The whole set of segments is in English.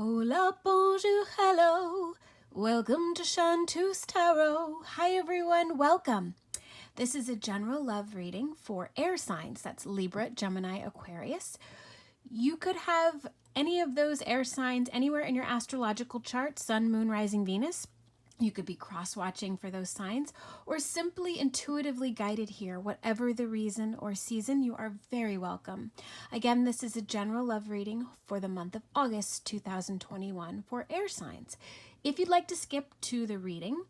Hola, bonjour, hello. Welcome to Chantus Tarot. Hi everyone, welcome. This is a general love reading for air signs. That's Libra, Gemini, Aquarius. You could have any of those air signs anywhere in your astrological chart, Sun, Moon, Rising, Venus. You could be cross-watching for those signs or simply intuitively guided here. Whatever the reason or season, you are very welcome. Again, this is a general love reading for the month of August 2021 for air signs. If you'd like to skip to the reading,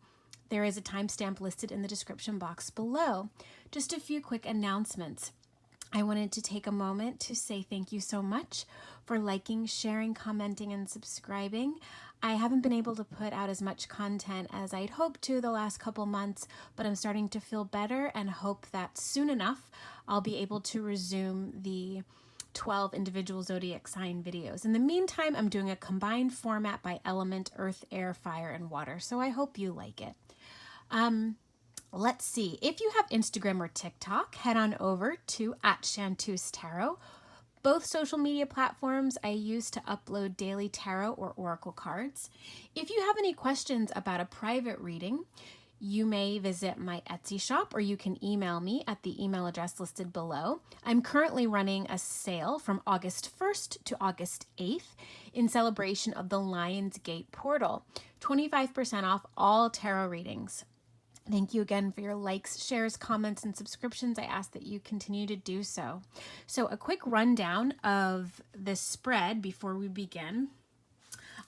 there is a timestamp listed in the description box below. Just a few quick announcements. I wanted to take a moment to say thank you so much for liking, sharing, commenting, and subscribing. I haven't been able to put out as much content as I'd hoped to the last couple months, but I'm starting to feel better and hope that soon enough I'll be able to resume the 12 individual zodiac sign videos. In the meantime, I'm doing a combined format by element, earth, air, fire, and water, so I hope you like it. Let's see. If you have Instagram or TikTok, head on over to @ChantusTarot. Both social media platforms I use to upload daily tarot or oracle cards. If you have any questions about a private reading, you may visit my Etsy shop or you can email me at the email address listed below. I'm currently running a sale from August 1st to August 8th in celebration of the Lionsgate portal. 25% off all tarot readings. Thank you again for your likes, shares, comments, and subscriptions. I ask that you continue to do so. So a quick rundown of this spread before we begin.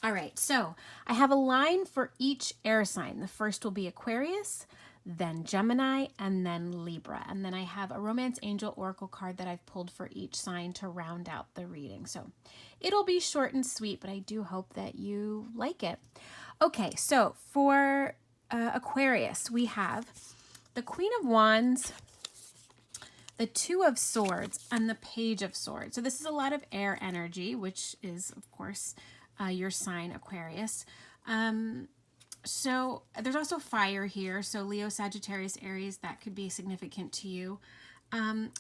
All right, so I have a line for each air sign. The first will be Aquarius, then Gemini, and then Libra. And then I have a Romance Angel Oracle card that I've pulled for each sign to round out the reading. So it'll be short and sweet, but I do hope that you like it. Okay, so for Aquarius, we have the Queen of Wands, the Two of Swords, and the Page of Swords. So this is a lot of air energy, which is, of course, your sign, Aquarius. So there's also fire here. So Leo, Sagittarius, Aries, that could be significant to you.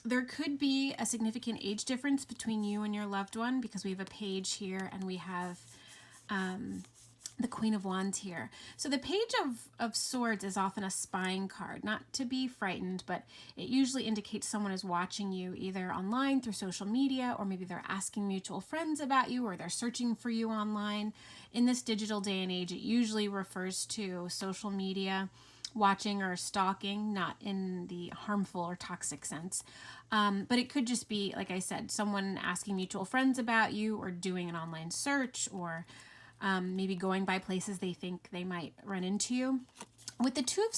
There could be a significant age difference between you and your loved one because we have a page here and we have the Queen of Wands here. So the Page of Swords is often a spying card, not to be frightened, but it usually indicates someone is watching you either online through social media, or maybe they're asking mutual friends about you, or they're searching for you online. In this digital day and age, it usually refers to social media watching or stalking, not in the harmful or toxic sense. But it could just be, like I said, someone asking mutual friends about you, or doing an online search, or maybe going by places they think they might run into you. With the Two of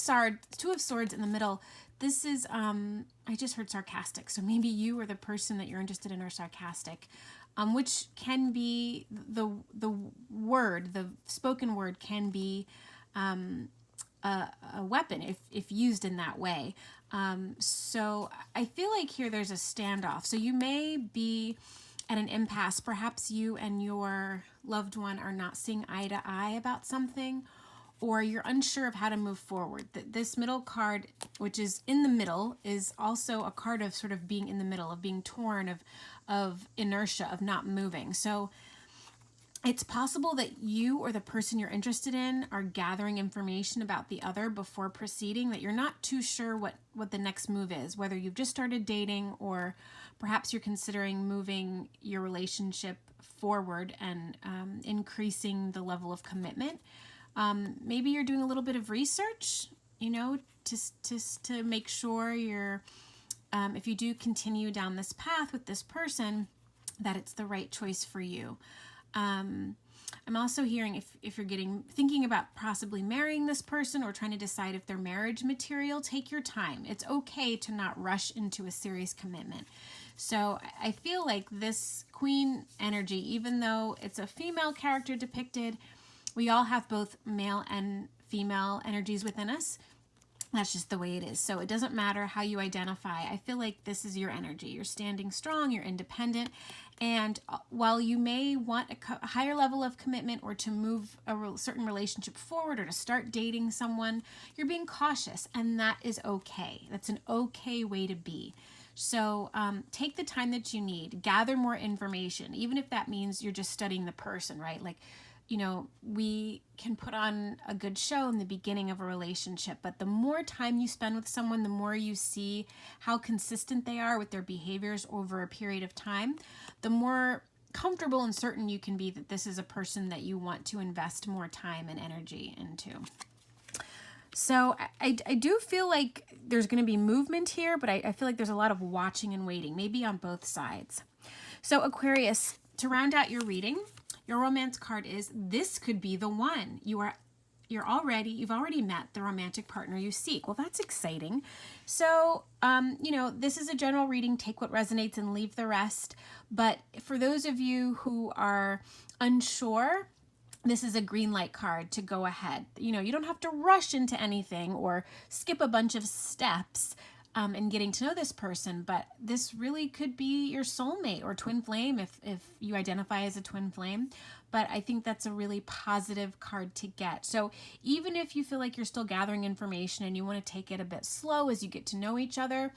Swords in the middle, this is, I just heard sarcastic. So maybe you or the person that you're interested in are sarcastic, which can be the spoken word can be a weapon if used in that way. So I feel like here there's a standoff. So you may be at an impasse. Perhaps you and your loved one are not seeing eye to eye about something, or you're unsure of how to move forward. This middle card, which is in the middle, is also a card of sort of being in the middle, of being torn, of inertia, of not moving. So it's possible that you or the person you're interested in are gathering information about the other before proceeding, that you're not too sure what the next move is, whether you've just started dating or perhaps you're considering moving your relationship forward and increasing the level of commitment. Maybe you're doing a little bit of research, to make sure if you do continue down this path with this person, that it's the right choice for you. I'm also hearing if you're thinking about possibly marrying this person or trying to decide if they're marriage material, take your time. It's okay to not rush into a serious commitment. So I feel like this Queen energy, even though it's a female character depicted, we all have both male and female energies within us. That's just the way it is. So it doesn't matter how you identify. I feel like this is your energy. You're standing strong, you're independent. And while you may want a higher level of commitment or to move a certain relationship forward or to start dating someone, you're being cautious, and that is okay. That's an okay way to be. So take the time that you need, gather more information, even if that means you're just studying the person, right? Like, you know, we can put on a good show in the beginning of a relationship, but the more time you spend with someone, the more you see how consistent they are with their behaviors over a period of time, the more comfortable and certain you can be that this is a person that you want to invest more time and energy into. So I do feel like there's going to be movement here, but I feel like there's a lot of watching and waiting, maybe on both sides. So Aquarius, to round out your reading, your romance card is this could be the one. You've already met the romantic partner you seek. Well, that's exciting. So, you know, this is a general reading. Take what resonates and leave the rest. But for those of you who are unsure, this is a green light card to go ahead. You know, you don't have to rush into anything or skip a bunch of steps in getting to know this person, but this really could be your soulmate or twin flame if you identify as a twin flame. But I think that's a really positive card to get. So even if you feel like you're still gathering information and you want to take it a bit slow as you get to know each other,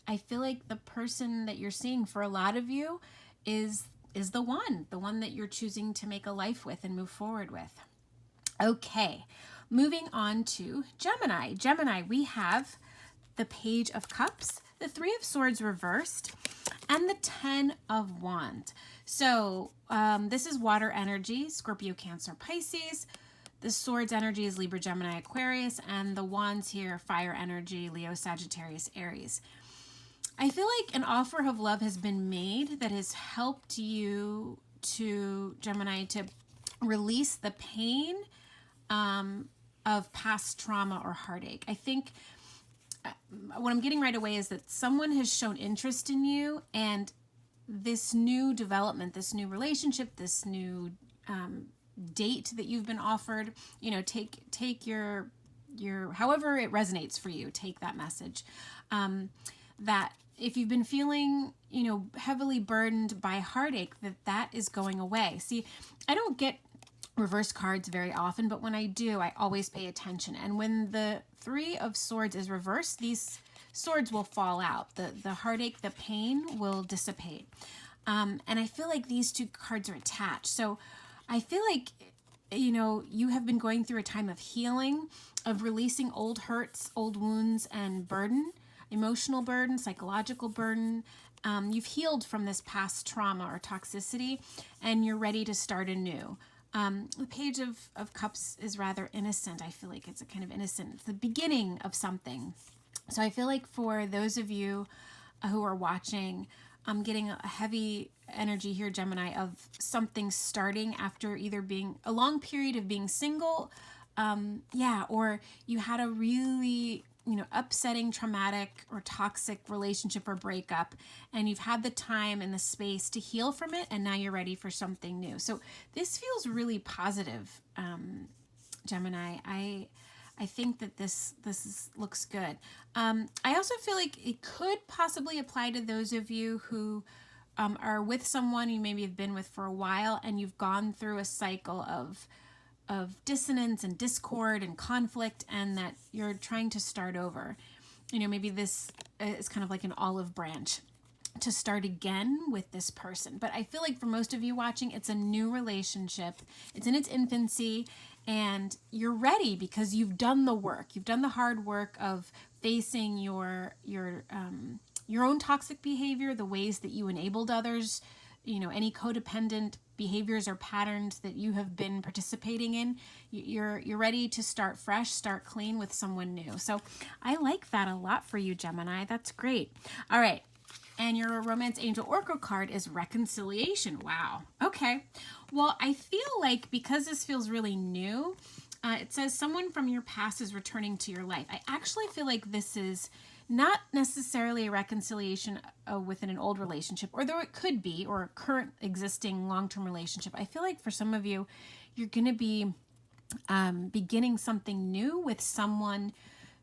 I feel like the person that you're seeing for a lot of you is the one that you're choosing to make a life with and move forward with. Okay, moving on to Gemini. Gemini, we have the Page of Cups, the Three of Swords reversed, and the 10 of Wands. So this is water energy, Scorpio, Cancer, Pisces. The Swords energy is Libra, Gemini, Aquarius, and the Wands here, fire energy, Leo, Sagittarius, Aries. I feel like an offer of love has been made that has helped you to, Gemini, to release the pain of past trauma or heartache. I think what I'm getting right away is that someone has shown interest in you, and this new development, this new relationship, this new date that you've been offered, you know, take your however it resonates for you, take that message. That if you've been feeling, you know, heavily burdened by heartache, that is going away. See, I don't get reverse cards very often, but when I do, I always pay attention. And when the Three of Swords is reversed, these swords will fall out. The heartache, the pain will dissipate. And I feel like these two cards are attached. So I feel like, you know, you have been going through a time of healing, of releasing old hurts, old wounds, and burden, emotional burden, psychological burden. You've healed from this past trauma or toxicity, and you're ready to start anew. The Page of Cups is rather innocent. I feel like it's a kind of innocent. It's the beginning of something. So I feel like for those of you who are watching, I'm getting a heavy energy here, Gemini, of something starting after either being a long period of being single, or you had a really, you know, upsetting, traumatic, or toxic relationship or breakup, and you've had the time and the space to heal from it, and now you're ready for something new. So this feels really positive, Gemini. I think that this looks good. I also feel like it could possibly apply to those of you who are with someone you maybe have been with for a while, and you've gone through a cycle of dissonance and discord and conflict, and that you're trying to start over. You know, maybe this is kind of like an olive branch to start again with this person. But I feel like for most of you watching, it's a new relationship. It's in its infancy, and you're ready because you've done the work. You've done the hard work of facing your own toxic behavior, the ways that you enabled others, you know, any codependent behaviors or patterns that you have been participating in. You're ready to start fresh, start clean with someone new. So I like that a lot for you, Gemini. That's great. All right. And your Romance Angel Oracle card is Reconciliation. Wow. Okay. Well, I feel like because this feels really new, it says someone from your past is returning to your life. I actually feel like this is not necessarily a reconciliation within an old relationship, or though it could be, or a current existing long-term relationship. I feel like for some of you, you're going to be beginning something new with someone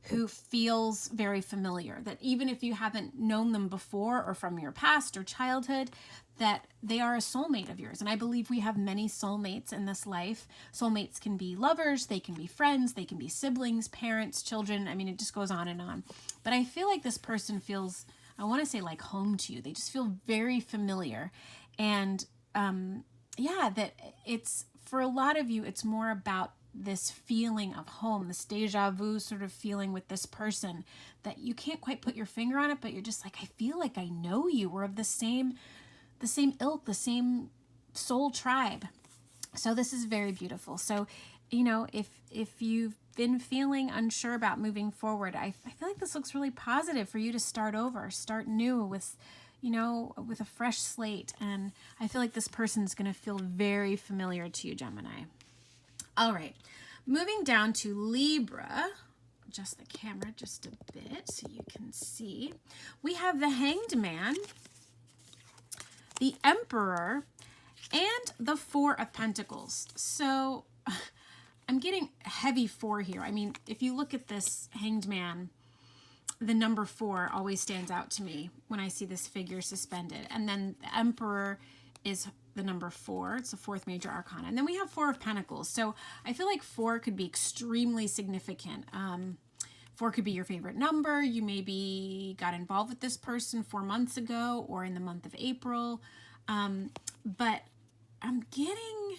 who feels very familiar, that even if you haven't known them before or from your past or childhood, that they are a soulmate of yours. And I believe we have many soulmates in this life. Soulmates can be lovers, they can be friends, they can be siblings, parents, children. I mean, it just goes on and on. But I feel like this person feels I want to say like home to you. They just feel very familiar. And yeah, that it's, for a lot of you, it's more about this feeling of home, this deja vu sort of feeling with this person that you can't quite put your finger on it, but you're just like, I feel like I know you. We're of the same ilk, the same soul tribe. So this is very beautiful. So, you know, if you've been feeling unsure about moving forward, I feel like this looks really positive for you to start over, start new with, you know, with a fresh slate. And I feel like this person's going to feel very familiar to you, Gemini. All right, moving down to Libra. Adjust the camera just a bit so you can see. We have the Hanged Man, the Emperor, and the Four of Pentacles. So I'm getting heavy 4 here. I mean, if you look at this Hanged Man, the number 4 always stands out to me when I see this figure suspended. And then the Emperor is the number 4. It's the 4th major arcana. And then we have 4 of Pentacles. So I feel like 4 could be extremely significant. 4 could be your favorite number. You maybe got involved with this person 4 months ago or in the month of April. But I'm getting...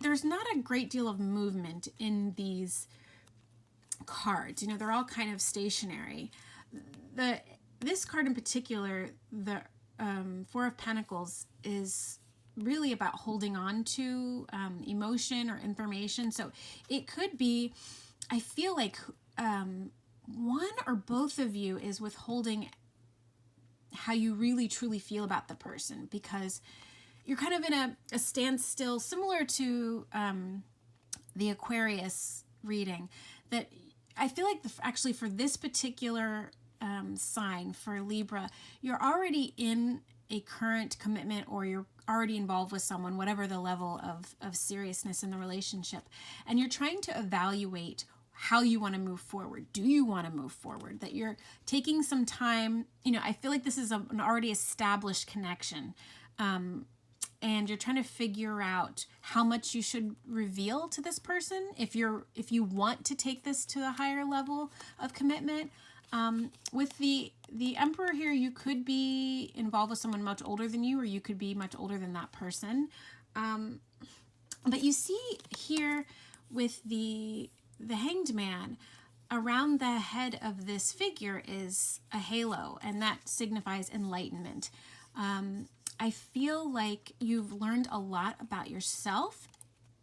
there's not a great deal of movement in these cards. You know, they're all kind of stationary. This card in particular, the Four of Pentacles, is really about holding on to emotion or information. So it could be, I feel like one or both of you is withholding how you really truly feel about the person, because you're kind of in a standstill, similar to the Aquarius reading, that I feel like actually for this particular sign, for Libra, you're already in a current commitment, or you're already involved with someone, whatever the level of seriousness in the relationship, and you're trying to evaluate how you want to move forward. Do you want to move forward? That you're taking some time. You know, I feel like this is an already established connection. And you're trying to figure out how much you should reveal to this person if you want to take this to a higher level of commitment. With the Emperor here, you could be involved with someone much older than you, or you could be much older than that person. But you see here with the Hanged Man, around the head of this figure is a halo, and that signifies enlightenment. I feel like you've learned a lot about yourself,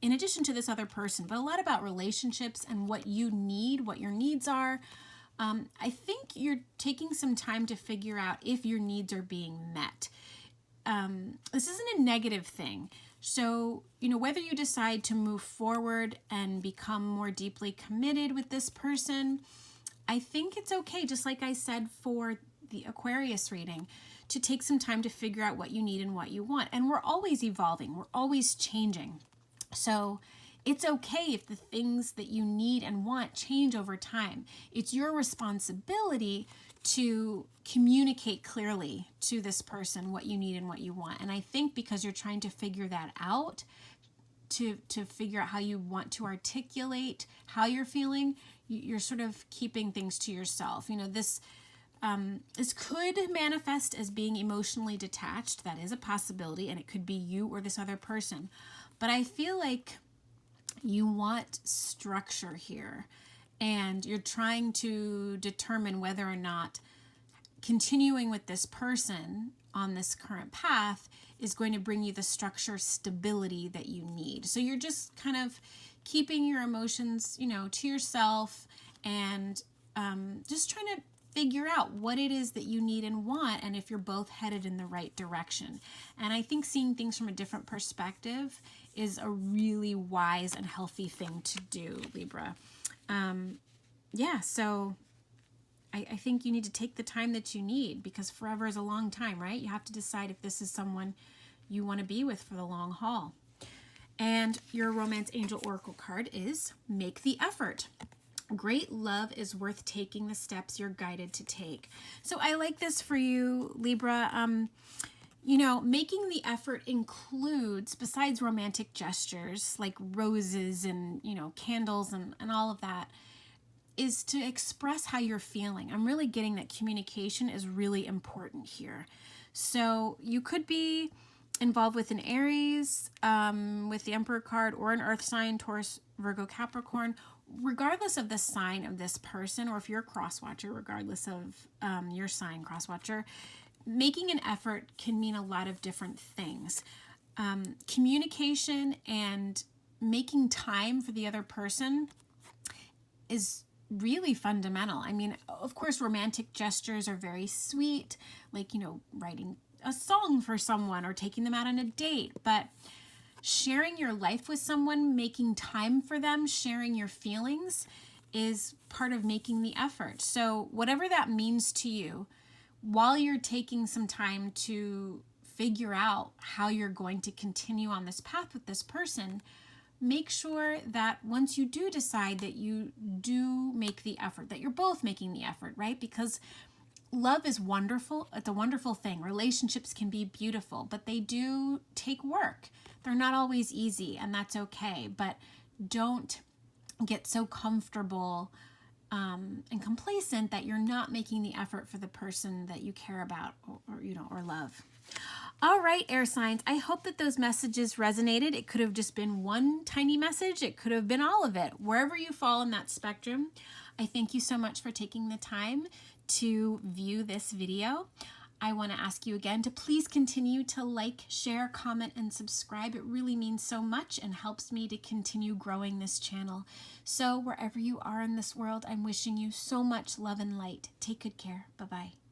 in addition to this other person, but a lot about relationships and what you need, what your needs are. I think you're taking some time to figure out if your needs are being met. This isn't a negative thing. So, you know, whether you decide to move forward and become more deeply committed with this person, I think it's okay, just like I said for the Aquarius reading, to take some time to figure out what you need and what you want. And we're always evolving. We're always changing. So it's okay if the things that you need and want change over time. It's your responsibility to communicate clearly to this person what you need and what you want. And I think because you're trying to figure that out, to figure out how you want to articulate how you're feeling, you're sort of keeping things to yourself. You know, this could manifest as being emotionally detached. That is a possibility, and it could be you or this other person. But I feel like you want structure here, and you're trying to determine whether or not continuing with this person on this current path is going to bring you the structure, stability that you need. So you're just kind of keeping your emotions, you know, to yourself, and just trying to figure out what it is that you need and want, and if you're both headed in the right direction. And I think seeing things from a different perspective is a really wise and healthy thing to do, Libra. Yeah, so I think you need to take the time that you need, because forever is a long time, right? You have to decide if this is someone you want to be with for the long haul. And your Romance Angel Oracle card is Make the Effort. Great love is worth taking the steps you're guided to take. So I like this for you, Libra. You know, making the effort includes, besides romantic gestures like roses and, you know, candles and all of that, is to express how you're feeling. I'm really getting that communication is really important here. So you could be involved with an Aries, with the Emperor card, or an Earth sign, Taurus, Virgo, Capricorn. Regardless of the sign of this person, or if you're a cross-watcher, regardless of your sign, cross-watcher, making an effort can mean a lot of different things. Communication and making time for the other person is really fundamental. I mean, of course, romantic gestures are very sweet, like, writing a song for someone or taking them out on a date, but sharing your life with someone, making time for them, sharing your feelings is part of making the effort. So whatever that means to you, while you're taking some time to figure out how you're going to continue on this path with this person, make sure that once you do decide that you do make the effort, that you're both making the effort, right? Because love is wonderful. It's a wonderful thing. Relationships can be beautiful, but they do take work. They're not always easy, and that's okay. But don't get so comfortable and complacent that you're not making the effort for the person that you care about or love. All right, air signs, I hope that those messages resonated. It could have just been one tiny message. It could have been all of it. Wherever you fall in that spectrum, I thank you so much for taking the time to view this video. I want to ask you again to please continue to like, share, comment, and subscribe. It really means so much and helps me to continue growing this channel. So wherever you are in this world, I'm wishing you so much love and light. Take good care. Bye-bye.